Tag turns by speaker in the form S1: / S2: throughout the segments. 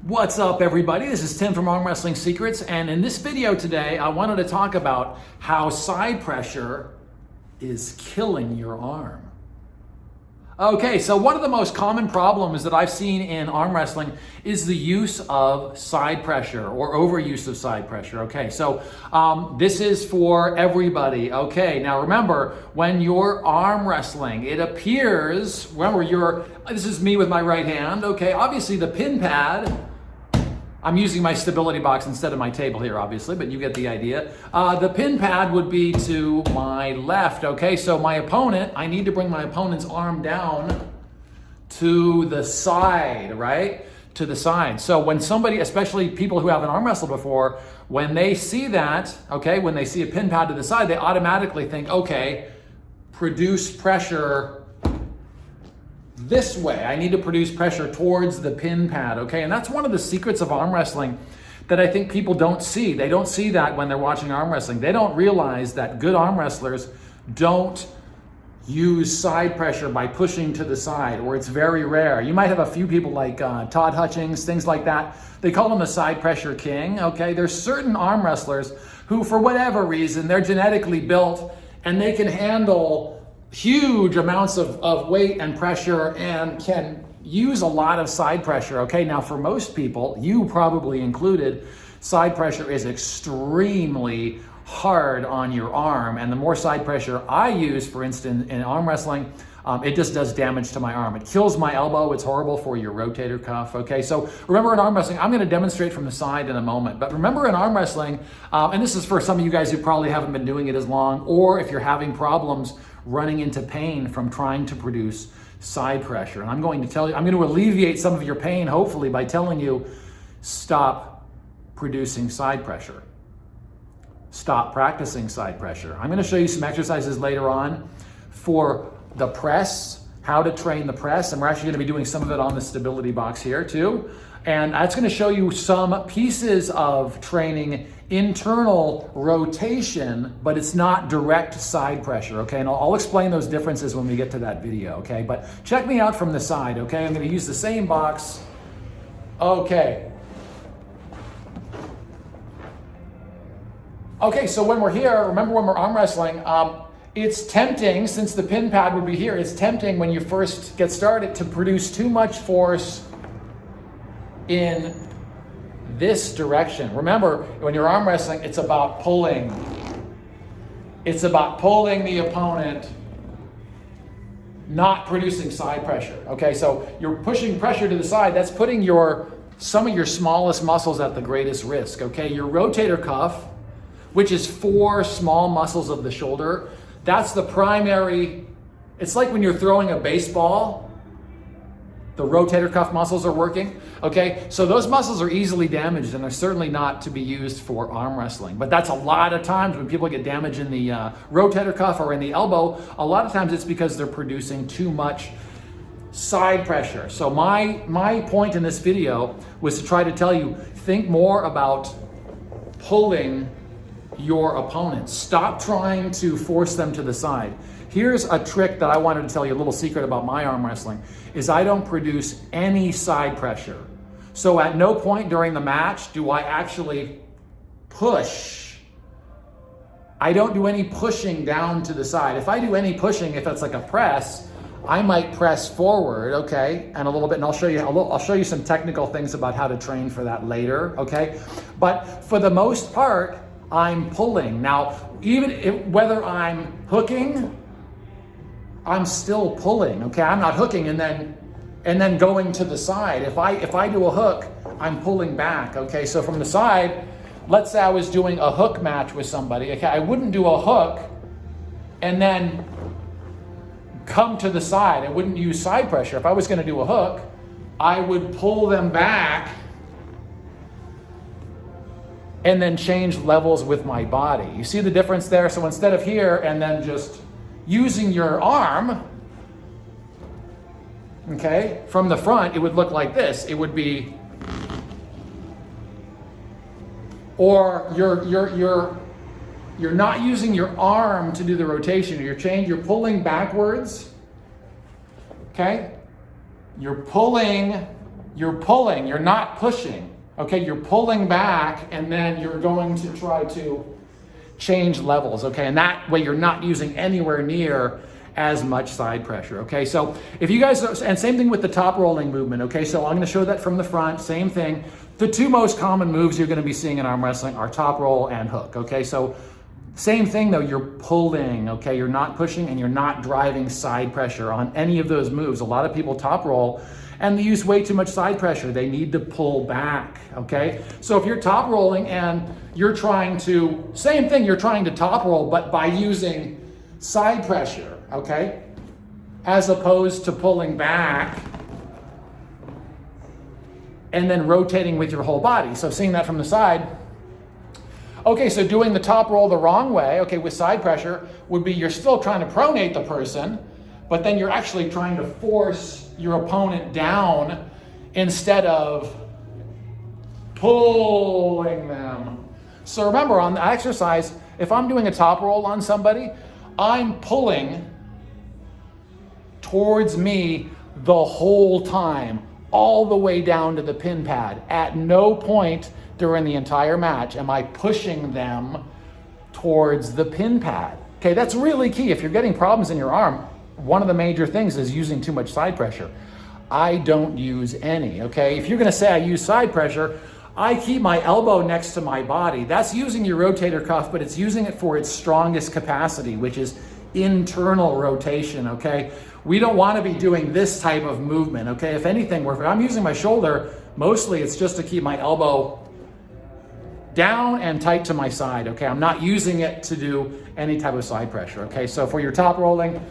S1: What's up, everybody? This is Tim from Arm Wrestling Secrets, and in this video today I wanted to talk about how side pressure is killing your arm. Okay, so one of the most common problems that I've seen in arm wrestling is the use of side pressure or overuse of side pressure. Okay, so this is for everybody. Okay, now remember, when you're arm wrestling, it appears, remember, this is me with my right hand. Okay, obviously the pin pad, I'm using my stability box instead of my table here, obviously, but you get the idea. The pin pad would be to my left, okay? So my opponent, I need to bring my opponent's arm down to the side, right? To the side. So when somebody, especially people who haven't arm wrestled before, when they see that, okay, when they see a pin pad to the side, they automatically think, okay, produce pressure this way. I need to produce pressure towards the pin pad, okay? And that's one of the secrets of arm wrestling that I think people don't see. They don't see that when they're watching arm wrestling. They don't realize that good arm wrestlers don't use side pressure by pushing to the side, or it's very rare. You might have a few people like Todd Hutchings, things like that. They call him the side pressure king, okay? There's certain arm wrestlers who, for whatever reason, they're genetically built and they can handle huge amounts of weight and pressure and can use a lot of side pressure. Okay, now for most people, you probably included, side pressure is extremely hard on your arm, and the more side pressure I use, for instance, in arm wrestling, it just does damage to my arm. It kills my elbow. It's horrible for your rotator cuff. Okay, so remember in arm wrestling, I'm going to demonstrate from the side in a moment, but remember in arm wrestling, and this is for some of you guys who probably haven't been doing it as long, or if you're having problems running into pain from trying to produce side pressure. And I'm going to tell you, I'm going to alleviate some of your pain, hopefully, by telling you, stop producing side pressure. Stop practicing side pressure. I'm going to show you some exercises later on for the press, how to train the press, and we're actually going to be doing some of it on the stability box here too. And that's going to show you some pieces of training internal rotation, but it's not direct side pressure, okay? And I'll explain those differences when we get to that video, okay? But check me out from the side, okay? I'm going to use the same box. Okay. Okay, so when we're here, remember when we're arm wrestling, it's tempting, since the pin pad would be here, it's tempting when you first get started to produce too much force in this direction. Remember, when you're arm wrestling, it's about pulling. It's about pulling the opponent, not producing side pressure. Okay, so you're pushing pressure to the side. That's putting some of your smallest muscles at the greatest risk. Okay, your rotator cuff, which is 4 small muscles of the shoulder, that's the primary. It's like when you're throwing a baseball, the rotator cuff muscles are working, okay? So those muscles are easily damaged, and they're certainly not to be used for arm wrestling. But that's a lot of times when people get damage in the rotator cuff or in the elbow, a lot of times it's because they're producing too much side pressure. So my point in this video was to try to tell you, think more about pulling your opponent. Stop trying to force them to the side. Here's a trick that I wanted to tell you, a little secret about my arm wrestling, is I don't produce any side pressure. So at no point during the match do I actually push. I don't do any pushing down to the side. If I do any pushing, if it's like a press, I might press forward, okay, and a little bit, and I'll show you some technical things about how to train for that later, okay? But for the most part, I'm pulling. Now, whether I'm hooking, I'm still pulling, okay? I'm not hooking and then going to the side. If I do a hook, I'm pulling back, okay? So from the side, let's say I was doing a hook match with somebody, okay? I wouldn't do a hook and then come to the side. I wouldn't use side pressure. If I was going to do a hook, I would pull them back and then change levels with my body. You see the difference there? So instead of here and then just using your arm, okay, from the front, it would look like this. It would be, or you're not using your arm to do the rotation. You're pulling backwards, okay? You're pulling You're pulling, you're not pushing. Okay, you're pulling back and then you're going to try to change levels, okay? And that way you're not using anywhere near as much side pressure, okay? So if you guys, and same thing with the top rolling movement, okay? So I'm gonna show that from the front, same thing. The two most common moves you're gonna be seeing in arm wrestling are top roll and hook, okay? So same thing though, you're pulling, okay? You're not pushing and you're not driving side pressure on any of those moves. A lot of people top roll and they use way too much side pressure. They need to pull back, okay? So if you're top rolling and you're trying to, same thing, you're trying to top roll, but by using side pressure, okay? As opposed to pulling back and then rotating with your whole body. So seeing that from the side, okay, so doing the top roll the wrong way, okay, with side pressure would be you're still trying to pronate the person, but then you're actually trying to force your opponent down instead of pulling them. So remember on the exercise, if I'm doing a top roll on somebody, I'm pulling towards me the whole time, all the way down to the pin pad. At no point during the entire match am I pushing them towards the pin pad. Okay, that's really key. If you're getting problems in your arm, one of the major things is using too much side pressure. I don't use any, okay? If you're gonna say I use side pressure, I keep my elbow next to my body. That's using your rotator cuff, but it's using it for its strongest capacity, which is internal rotation, okay? We don't wanna be doing this type of movement, okay? If anything, if I'm using my shoulder, mostly it's just to keep my elbow down and tight to my side, okay? I'm not using it to do any type of side pressure, okay? So for your top rolling,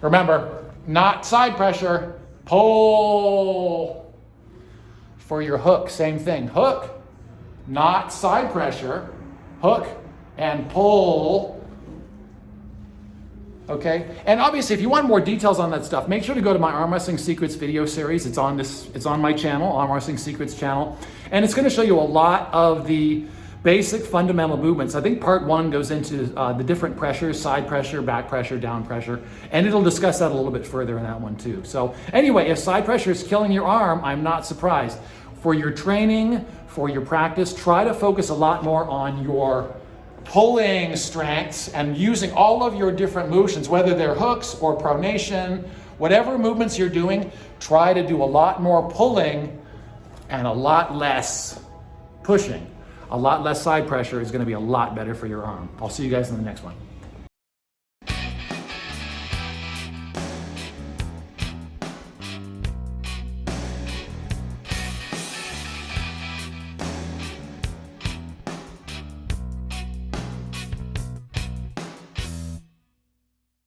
S1: remember, not side pressure, pull. For your hook, same thing. Hook, not side pressure, hook and pull. Okay, and obviously if you want more details on that stuff, make sure to go to my Arm Wrestling Secrets video series. It's on my channel, Arm Wrestling Secrets channel, and it's gonna show you a lot of the basic fundamental movements. I think part 1 goes into the different pressures, side pressure, back pressure, down pressure, and it'll discuss that a little bit further in that one too. So anyway, if side pressure is killing your arm, I'm not surprised. For your training, for your practice, try to focus a lot more on your pulling strengths and using all of your different motions, whether they're hooks or pronation, whatever movements you're doing, try to do a lot more pulling and a lot less pushing. A lot less side pressure is going to be a lot better for your arm. I'll see you guys in the next one.